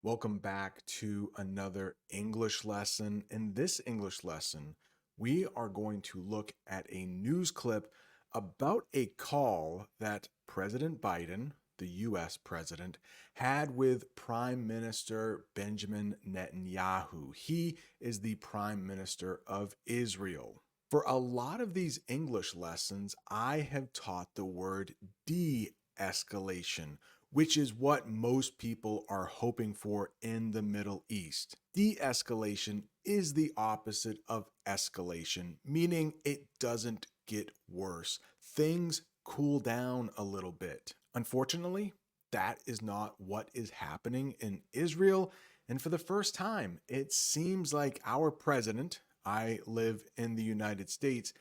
Welcome back to another English lesson. In this English lesson, we are going to look at a news clip about a call that President Biden, the US president, had with Prime Minister Benjamin Netanyahu. He is the Prime Minister of Israel. For a lot of these English lessons, I have taught the word de-escalation, which is what most people are hoping for in the Middle East. De-escalation is the opposite of escalation, meaning it doesn't get worse. Things cool down a little bit. Unfortunately, that is not what is happening in Israel. And for the first time, it seems like our president, I live in the United States,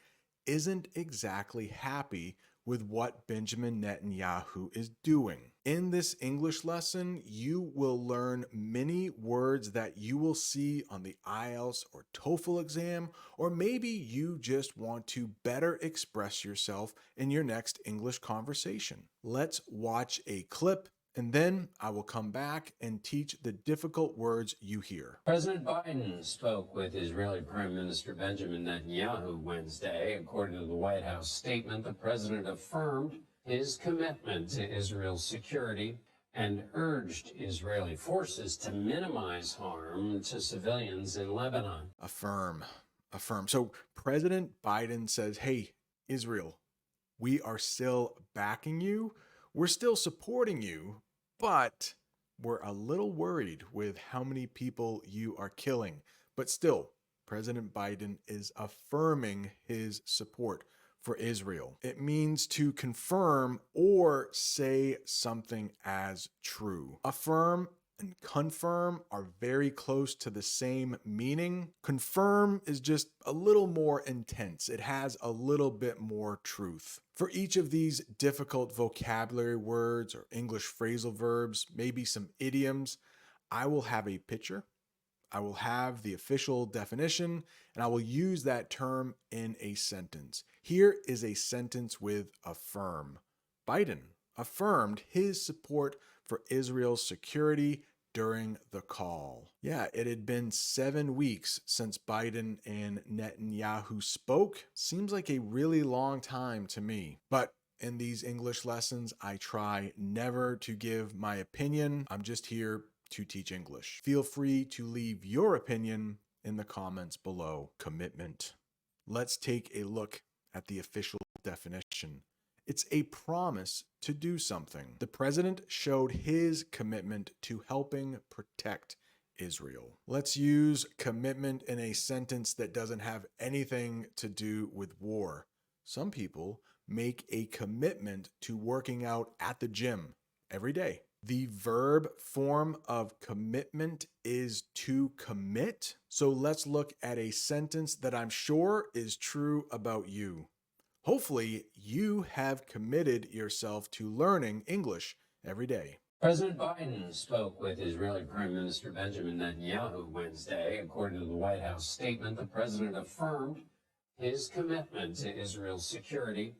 isn't exactly happy with what Benjamin Netanyahu is doing. In this English lesson, you will learn many words that you will see on the IELTS or TOEFL exam, or maybe you just want to better express yourself in your next English conversation. Let's watch a clip, and then I will come back and teach the difficult words you hear. President Biden spoke with Israeli Prime Minister Benjamin Netanyahu Wednesday. According to the White House statement, the president affirmed his commitment to Israel's security and urged Israeli forces to minimize harm to civilians in Lebanon. Affirm. So President Biden says, hey, Israel, we are still backing you. We're still supporting you, but we're a little worried with how many people you are killing. But still, President Biden is affirming his support for Israel. It means to confirm or say something as true. Affirm and confirm are very close to the same meaning. Confirm is just a little more intense. It has a little bit more truth. For each of these difficult vocabulary words or English phrasal verbs, maybe some idioms, I will have a picture. I will have the official definition, and I will use that term in a sentence. Here is a sentence with affirm. Biden affirmed his support for Israel's security during the call. Yeah, it had been 7 weeks since Biden and Netanyahu spoke. Seems like a really long time to me. But in these English lessons, I try never to give my opinion. I'm just here to teach English. Feel free to leave your opinion in the comments below. Commitment. Let's take a look at the official definition. It's a promise to do something. The president showed his commitment to helping protect Israel. Let's use commitment in a sentence that doesn't have anything to do with war. Some people make a commitment to working out at the gym every day. The verb form of commitment is to commit. So let's look at a sentence that I'm sure is true about you. Hopefully, you have committed yourself to learning English every day. President Biden spoke with Israeli Prime Minister Benjamin Netanyahu Wednesday. According to the White House statement, the president affirmed his commitment to Israel's security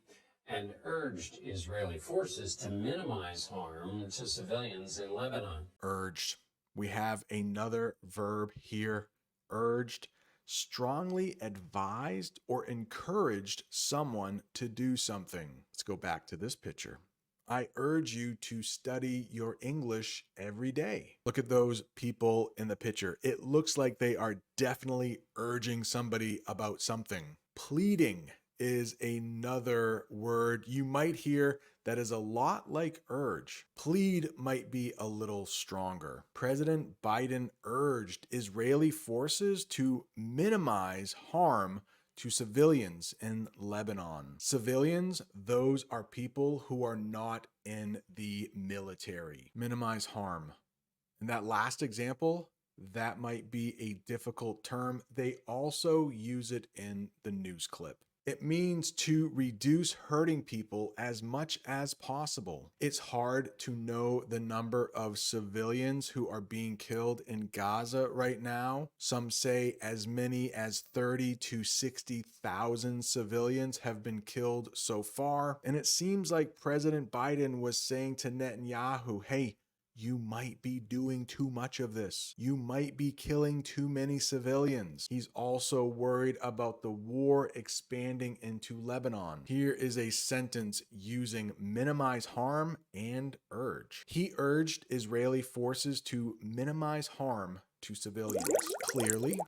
and urged Israeli forces to minimize harm to civilians in Lebanon. Urged. We have another verb here, urged. Strongly advised or encouraged someone to do something. Let's go back to this picture. I urge you to study your English every day. Look at those people in the picture. It looks like they are definitely urging somebody about something. Pleading is another word you might hear that is a lot like urge. Plead might be a little stronger. President Biden urged Israeli forces to minimize harm to civilians in Lebanon. Civilians, those are people who are not in the military. Minimize harm. In that last example, that might be a difficult term. They also use it in the news clip. It means to reduce hurting people as much as possible. It's hard to know the number of civilians who are being killed in Gaza right now. Some say as many as 30 to 60,000 civilians have been killed so far. And it seems like President Biden was saying to Netanyahu, hey, You might be doing too much of this. You might be killing too many civilians. He's also worried about the war expanding into Lebanon. Here is a sentence using minimize harm and urge. He urged Israeli forces to minimize harm to civilians. Clearly,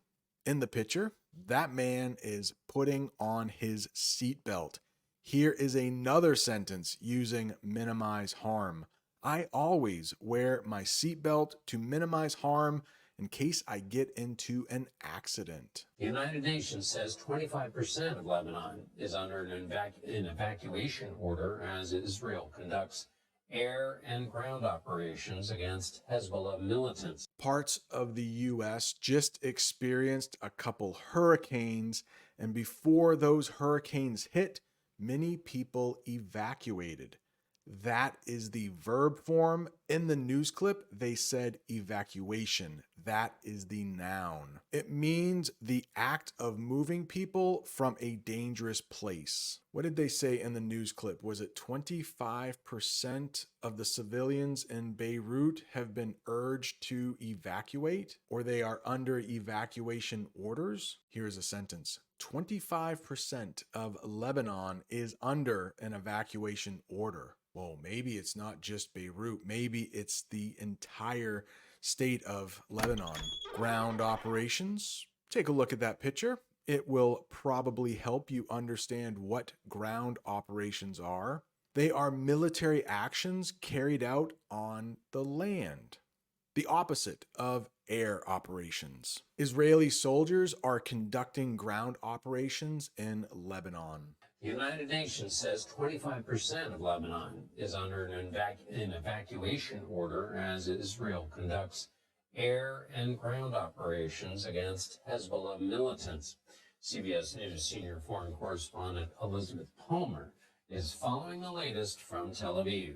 in the picture, that man is putting on his seatbelt. Here is another sentence using minimize harm. I always wear my seatbelt to minimize harm in case I get into an accident. The United Nations says 25% of Lebanon is under an evacuation order as Israel conducts air and ground operations against Hezbollah militants. Parts of the U.S. just experienced a couple hurricanes, and before those hurricanes hit, many people evacuated. That is the verb form. In the news clip, they said evacuation. That is the noun. It means the act of moving people from a dangerous place. What did they say in the news clip? Was it 25% of the civilians in Beirut have been urged to evacuate, or they are under evacuation orders? Here's a sentence. 25% of Lebanon is under an evacuation order. Well, maybe it's not just Beirut. Maybe it's the entire state of Lebanon. Ground operations. Take a look at that picture. It will probably help you understand what ground operations are. They are military actions carried out on the land. The opposite of air operations. Israeli soldiers are conducting ground operations in Lebanon. The United Nations says 25% of Lebanon is under an evacuation order as Israel conducts air and ground operations against Hezbollah militants. CBS News senior foreign correspondent Elizabeth Palmer is following the latest from Tel Aviv.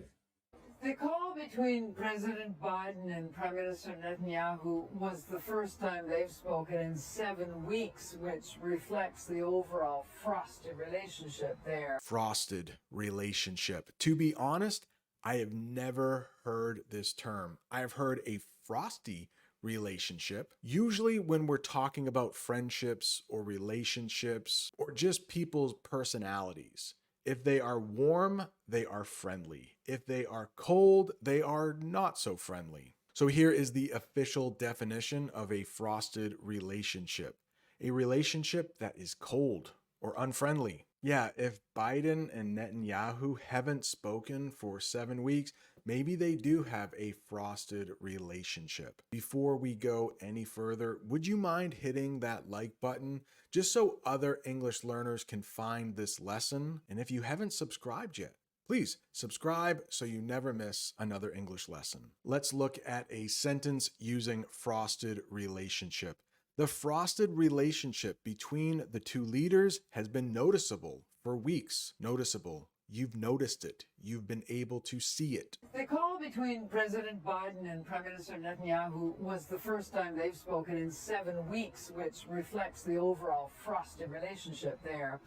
The call between President Biden and Prime Minister Netanyahu was the first time they've spoken in 7 weeks, which reflects the overall frosty relationship there. Frosted relationship. To be honest, I have never heard this term. I have heard a frosty relationship. Usually when we're talking about friendships or relationships or just people's personalities. If they are warm, they are friendly. If they are cold, they are not so friendly. So here is the official definition of a frosted relationship. A relationship that is cold or unfriendly. Yeah, if Biden and Netanyahu haven't spoken for 7 weeks, maybe they do have a frosted relationship. Before we go any further, would you mind hitting that like button just so other English learners can find this lesson? And if you haven't subscribed yet, please subscribe so you never miss another English lesson. Let's look at a sentence using frosted relationship. The frosted relationship between the two leaders has been noticeable for weeks. Noticeable. You've noticed it. You've been able to see it. The call between President Biden and Prime Minister Netanyahu was the first time they've spoken in 7 weeks, which reflects the overall frosty relationship there.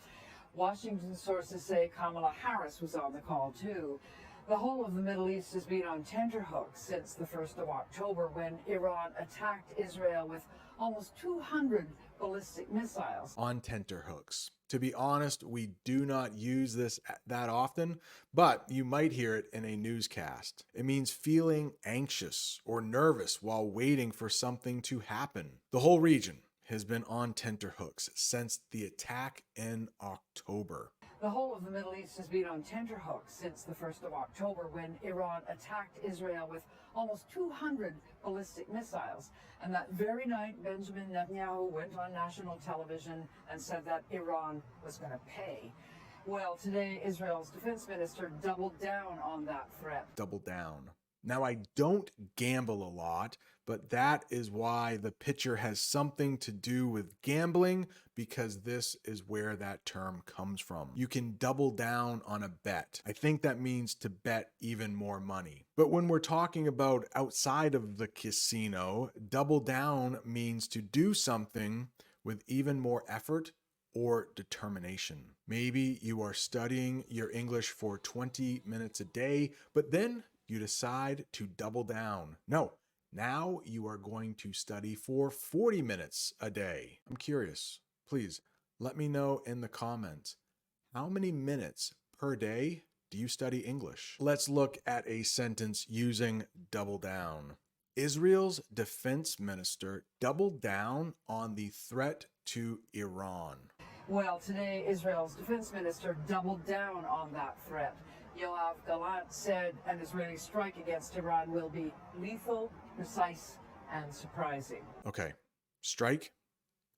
Washington sources say Kamala Harris was on the call too. The whole of the Middle East has been on tenterhooks since the 1st of October when Iran attacked Israel with almost 200 ballistic missiles. On tenterhooks. To be honest, we do not use this that often, but you might hear it in a newscast. It means feeling anxious or nervous while waiting for something to happen. The whole region has been on tenterhooks since the attack in October. The whole of the Middle East has been on tenterhooks since the 1st of October when Iran attacked Israel with almost 200 ballistic missiles. And that very night, Benjamin Netanyahu went on national television and said that Iran was going to pay. Well, today, Israel's defense minister doubled down on that threat. Double down. Now, I don't gamble a lot, but that is why the picture has something to do with gambling, because this is where that term comes from. You can double down on a bet. I think that means to bet even more money. But when we're talking about outside of the casino, double down means to do something with even more effort or determination. Maybe you are studying your English for 20 minutes a day, but then you decide to double down. No, now you are going to study for 40 minutes a day. I'm curious. Please let me know in the comments, how many minutes per day do you study English? Let's look at a sentence using double down. Israel's defense minister doubled down on the threat to Iran. Well, today Israel's defense minister doubled down on that threat. Yoav Gallant said an Israeli strike against Iran will be lethal, precise, and surprising. Okay, strike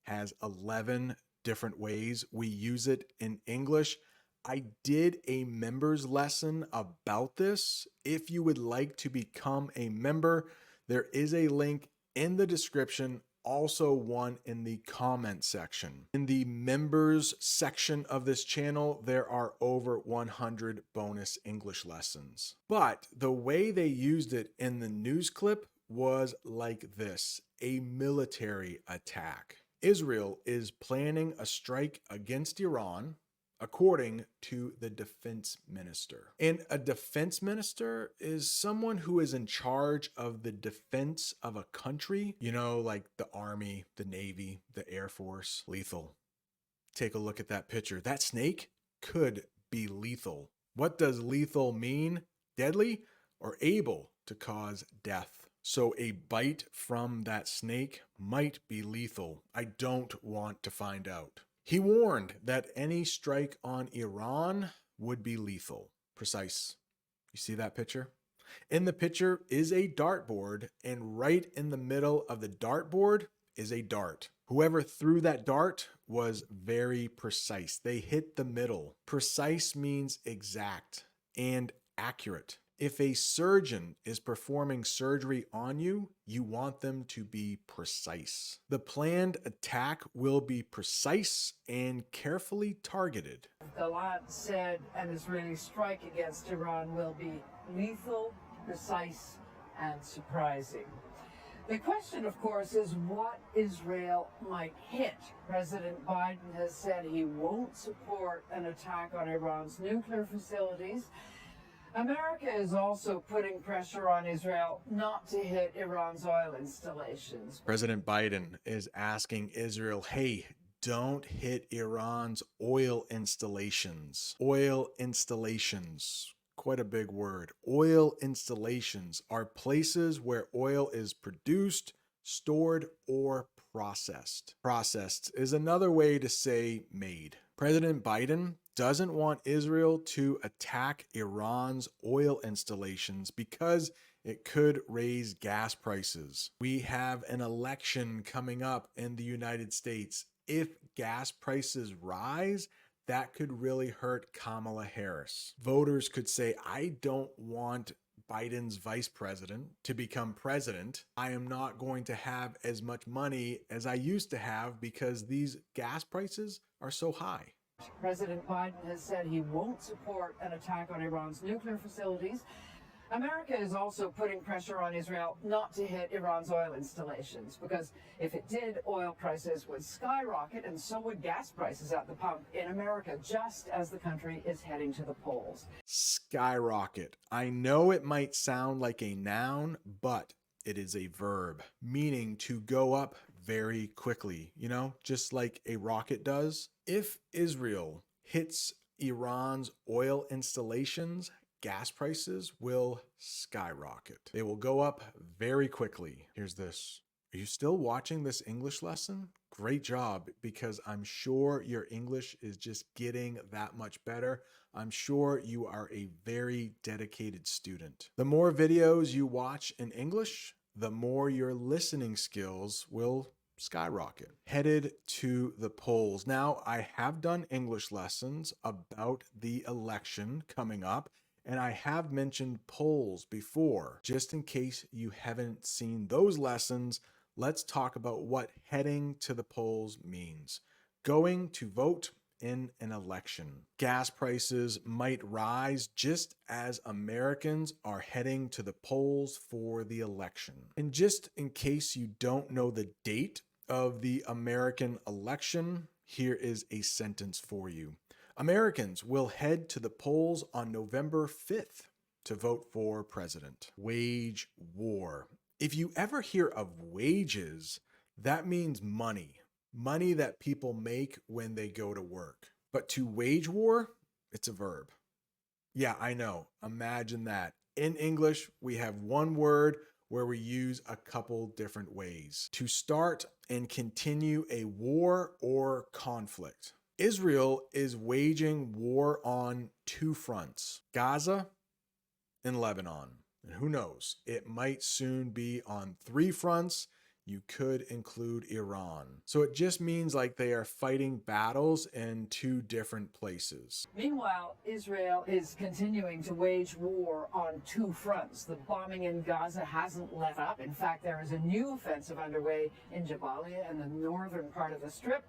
has 11 different ways we use it in English. I did a members lesson about this. If you would like to become a member, there is a link in the description, also one in the comment section. In the members section of this channel, there are over 100 bonus English lessons. But the way they used it in the news clip was like this: a military attack. Israel is planning a strike against Iran, according to the defense minister. And a defense minister is someone who is in charge of the defense of a country, you know, like the Army, the Navy, the Air Force. Lethal. Take a look at that picture. That snake could be lethal. What does lethal mean? Deadly or able to cause death. So a bite from that snake might be lethal. I don't want to find out. He warned that any strike on Iran would be lethal. Precise. You see that picture? In the picture is a dartboard, and right in the middle of the dartboard is a dart. Whoever threw that dart was very precise. They hit the middle. Precise means exact and accurate. If a surgeon is performing surgery on you, you want them to be precise. The planned attack will be precise and carefully targeted. Gallant said an Israeli strike against Iran will be lethal, precise, and surprising. The question, of course, is what Israel might hit. President Biden has said he won't support an attack on Iran's nuclear facilities. America is also putting pressure on Israel not to hit Iran's oil installations. President Biden is asking Israel, hey, don't hit Iran's oil installations. Oil installations, quite a big word. Oil installations are places where oil is produced, stored, or processed. Processed is another way to say made. President Biden doesn't want Israel to attack Iran's oil installations because it could raise gas prices. We have an election coming up in the United States. If gas prices rise, that could really hurt Kamala Harris. Voters could say, I don't want Biden's vice president to become president. I am not going to have as much money as I used to have because these gas prices are so high. President Biden has said he won't support an attack on Iran's nuclear facilities. America is also putting pressure on Israel not to hit Iran's oil installations, because if it did, oil prices would skyrocket and so would gas prices at the pump in America, just as the country is heading to the polls. Skyrocket. I know it might sound like a noun, but it is a verb, meaning to go up very quickly, you know, just like a rocket does. If Israel hits Iran's oil installations, gas prices will skyrocket. They will go up very quickly. Here's this. Are you still watching this English lesson? Great job, because I'm sure your English is just getting that much better. I'm sure you are a very dedicated student. The more videos you watch in English, the more your listening skills will skyrocket. Headed to the polls. Now, I have done English lessons about the election coming up, and I have mentioned polls before. Just in case you haven't seen those lessons, let's talk about what heading to the polls means. Going to vote in an election. Gas prices might rise just as Americans are heading to the polls for the election. And just in case you don't know the date of the American election, here is a sentence for you. Americans will head to the polls on November 5th to vote for president. Wage war. If you ever hear of wages, that means money. Money that people make when they go to work. But to wage war, it's a verb. Yeah, I know. Imagine that. In English, we have one word where we use a couple different ways to start and continue a war or conflict. Israel is waging war on two fronts, Gaza and Lebanon. And who knows, it might soon be on three fronts. You could include Iran. So it just means like they are fighting battles in two different places. Meanwhile, Israel is continuing to wage war on two fronts. The bombing in Gaza hasn't let up. In fact, there is a new offensive underway in Jabalia in the northern part of the Strip.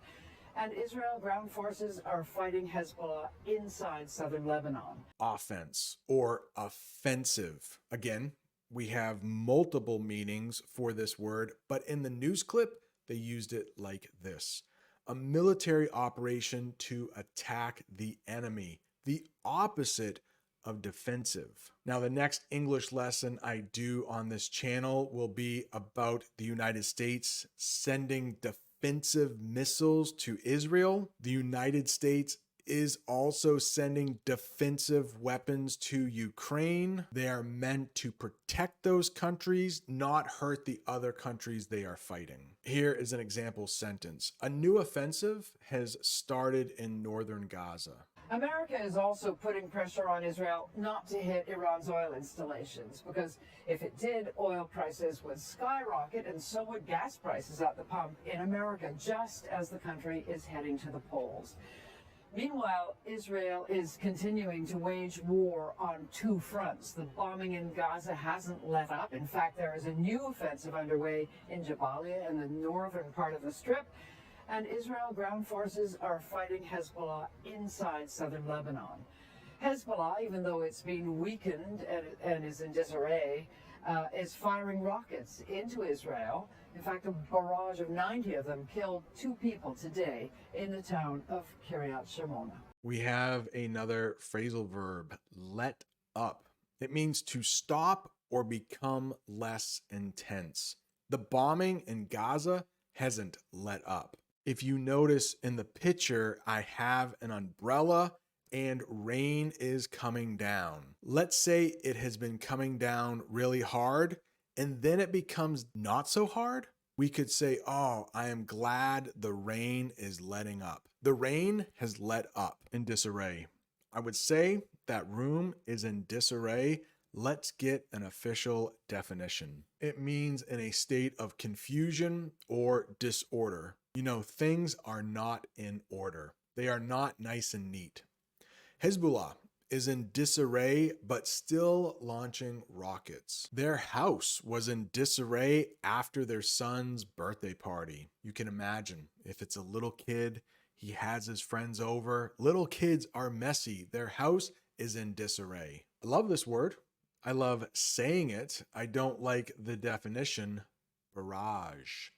And Israel ground forces are fighting Hezbollah inside southern Lebanon. Offense or offensive. Again, we have multiple meanings for this word, but in the news clip, they used it like this: a military operation to attack the enemy, the opposite of defensive. Now, the next English lesson I do on this channel will be about the United States sending defensive missiles to Israel. The United States is also sending defensive weapons to Ukraine. They are meant to protect those countries, not hurt the other countries they are fighting. Here is an example sentence. A new offensive has started in northern Gaza. America is also putting pressure on Israel not to hit Iran's oil installations, because if it did, oil prices would skyrocket and so would gas prices at the pump in America, just as the country is heading to the polls. Meanwhile, Israel is continuing to wage war on two fronts. The bombing in Gaza hasn't let up. In fact, there is a new offensive underway in Jabalia in the northern part of the Strip. And Israel ground forces are fighting Hezbollah inside southern Lebanon. Hezbollah, even though it's been weakened and is in disarray, is firing rockets into Israel. In fact, a barrage of 90 of them killed 2 people today in the town of Kiryat Shimona. We have another phrasal verb, let up. It means to stop or become less intense. The bombing in Gaza hasn't let up. If you notice in the picture, I have an umbrella and rain is coming down. Let's say it has been coming down really hard and then it becomes not so hard. We could say, oh, I am glad the rain is letting up. The rain has let up in disarray. I would say that room is in disarray. Let's get an official definition. It means in a state of confusion or disorder. You know, things are not in order. They are not nice and neat. Hezbollah is in disarray, but still launching rockets. Their house was in disarray after their son's birthday party. You can imagine if it's a little kid, he has his friends over. Little kids are messy. Their house is in disarray. I love this word. I love saying it. I don't like the definition. Barrage.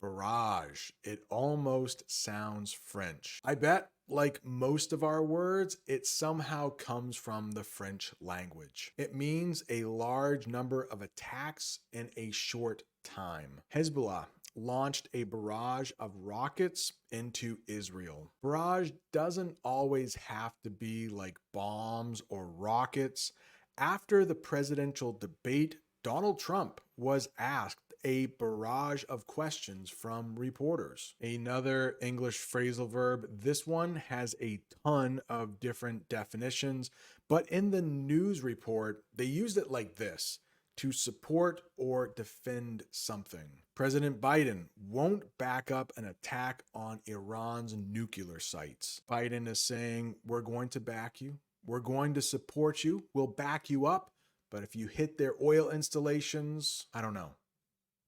Barrage. It almost sounds French. I bet, like most of our words, it somehow comes from the French language. It means a large number of attacks in a short time. Hezbollah launched a barrage of rockets into Israel. Barrage doesn't always have to be like bombs or rockets. After the presidential debate, Donald Trump was asked a barrage of questions from reporters. Another English phrasal verb. This one has a ton of different definitions, but in the news report, they used it like this: to support or defend something. President Biden won't back up an attack on Iran's nuclear sites. Biden is saying, we're going to back you. We're going to support you. We'll back you up. But if you hit their oil installations, I don't know.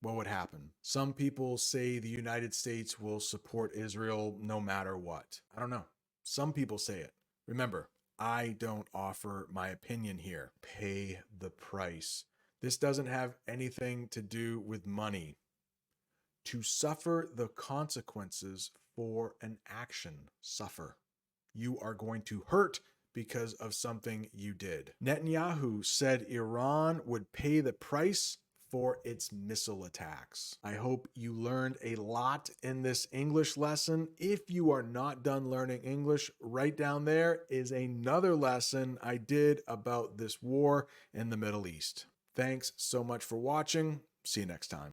What would happen? Some people say the United States will support Israel no matter what. I don't know. Some people say it. Remember, I don't offer my opinion here. Pay the price. This doesn't have anything to do with money. To suffer the consequences for an action. Suffer. You are going to hurt because of something you did. Netanyahu said Iran would pay the price for its missile attacks. I hope you learned a lot in this English lesson. If you are not done learning English, right down there is another lesson I did about this war in the Middle East. Thanks so much for watching. See you next time.